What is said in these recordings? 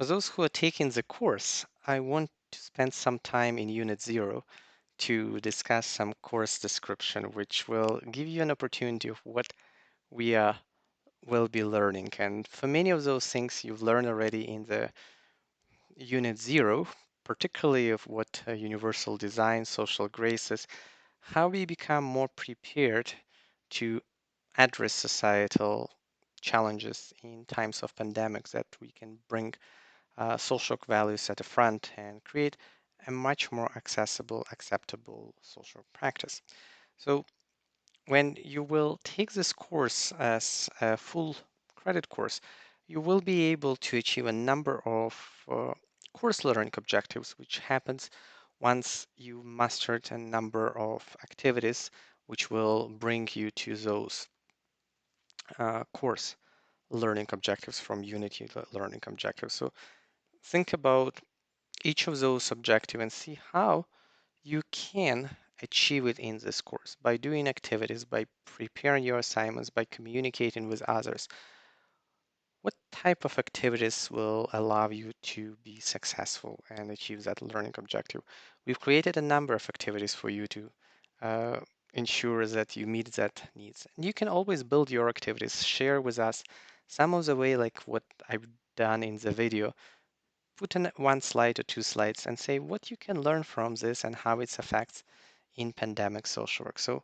For those who are taking the course, I want to spend some time in Unit 0 to discuss some course description, which will give you an opportunity of what we will be learning. And for many of those things you've learned already in the Unit 0, particularly of what universal design, social graces, how we become more prepared to address societal challenges in times of pandemics, that we can bring social values at the front and create a much more accessible, acceptable social practice. So when you will take this course as a full credit course, you will be able to achieve a number of course learning objectives, which happens once you mastered a number of activities which will bring you to those course learning objectives from Unity learning objectives. So think about each of those objectives and see how you can achieve it in this course by doing activities, by preparing your assignments, by communicating with others. What type of activities will allow you to be successful and achieve that learning objective? We've created a number of activities for you to uh, ensure that you meet that needs. And you can always build your activities, share with us some of the way like what I've done in the video. Put in one slide or two slides and say what you can learn from this and how it affects in pandemic social work. So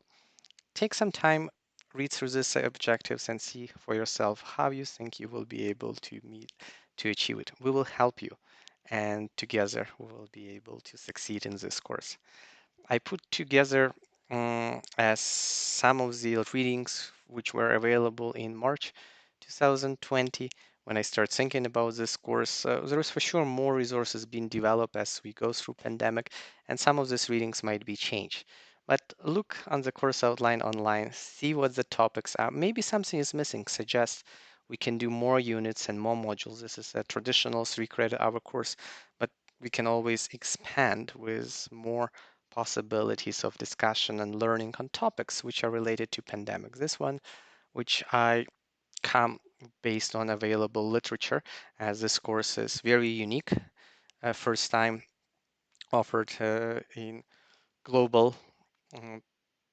take some time, read through these objectives and see for yourself how you think you will be able to meet to achieve it. We will help you, and together we will be able to succeed in this course. I put together as some of the readings which were available in March 2020. When I start thinking about this course, there is for sure more resources being developed as we go through pandemic, and some of these readings might be changed. But look on the course outline online, see what the topics are. Maybe something is missing. Suggest we can do more units and more modules. This is a traditional 3 credit hour course, but we can always expand with more possibilities of discussion and learning on topics which are related to pandemic. This one, which I come based on available literature, as this course is very unique, first time offered in global um,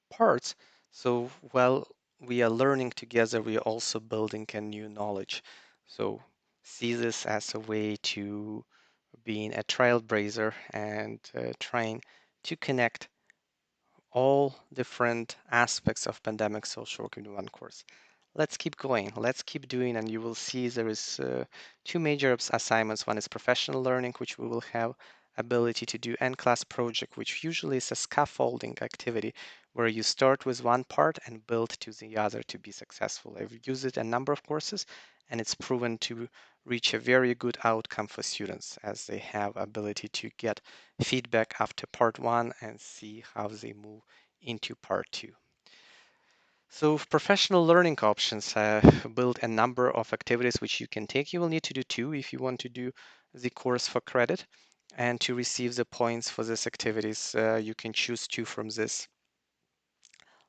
parts. So while we are learning together, we are also building a new knowledge. So see this as a way to being a trailblazer and trying to connect all different aspects of pandemic social work in one course. Let's keep going. Let's keep doing, and you will see there is two major assignments. One is professional learning, which we will have ability to do, and class project, which usually is a scaffolding activity where you start with one part and build to the other to be successful. I've used it a number of courses, and it's proven to reach a very good outcome for students as they have ability to get feedback after part one and see how they move into part two. So professional learning options build a number of activities which you can take. You will need to do two if you want to do the course for credit. And to receive the points for these activities, you can choose two from this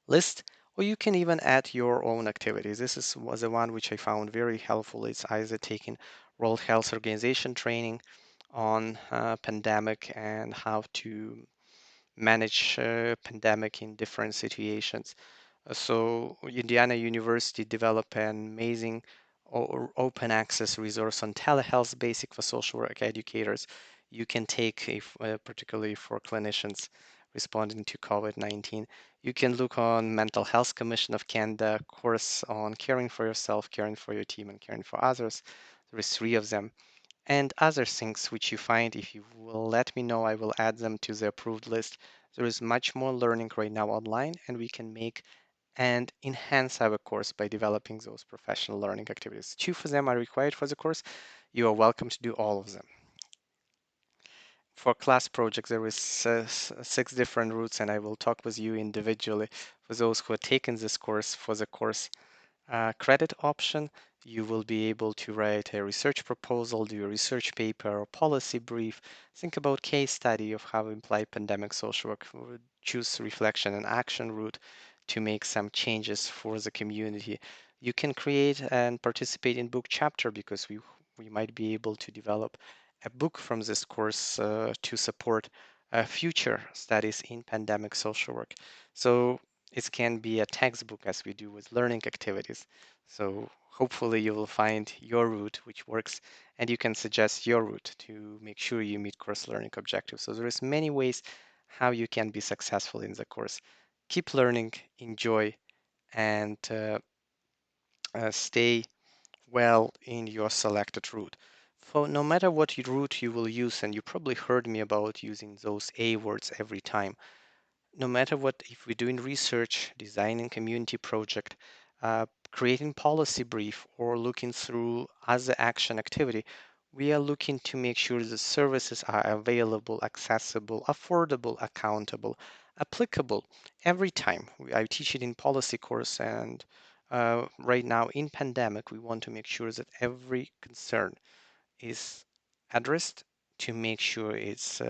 list, or you can even add your own activities. Was the one which I found very helpful. It's either taking World Health Organization training on pandemic and how to manage pandemic in different situations. So Indiana University developed an amazing open access resource on telehealth basic for social work educators. You can take, particularly for clinicians responding to COVID-19. You can look on Mental Health Commission of Canada course on caring for yourself, caring for your team, and caring for others. There is 3 of them. And other things which you find, if you will let me know, I will add them to the approved list. There is much more learning right now online, and we can make and enhance our course by developing those professional learning activities. 2 of them are required for the course. You are welcome to do all of them. For class projects, there is 6 different routes, and I will talk with you individually. For those who are taking this course, for the course credit option, you will be able to write a research proposal, do a research paper or policy brief, think about case study of how apply pandemic social work, choose reflection and action route to make some changes for the community. You can create and participate in book chapter because we We might be able to develop a book from this course to support future studies in pandemic social work. So it can be a textbook as we do with learning activities. So hopefully you will find your route which works, and you can suggest your route to make sure you meet course learning objectives. So there is many ways how you can be successful in the course. Keep learning, enjoy, and stay well in your selected route. For no matter what route you will use, and you probably heard me about using those A words every time, no matter what, if we're doing research, designing community project, creating policy brief, or looking through other action activity, we are looking to make sure the services are available, accessible, affordable, accountable, applicable every time. I teach it in policy course, and right now in pandemic, we want to make sure that every concern is addressed to make sure it's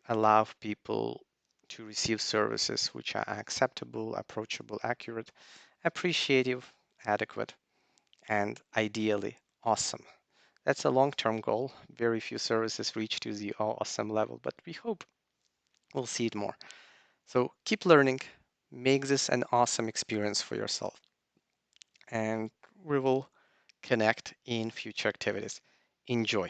allow people to receive services which are acceptable, approachable, accurate, appreciative, adequate, and ideally awesome. That's a long-term goal. Very few services reach to the awesome level, but we hope we'll see it more. So keep learning, make this an awesome experience for yourself, and we will connect in future activities. Enjoy.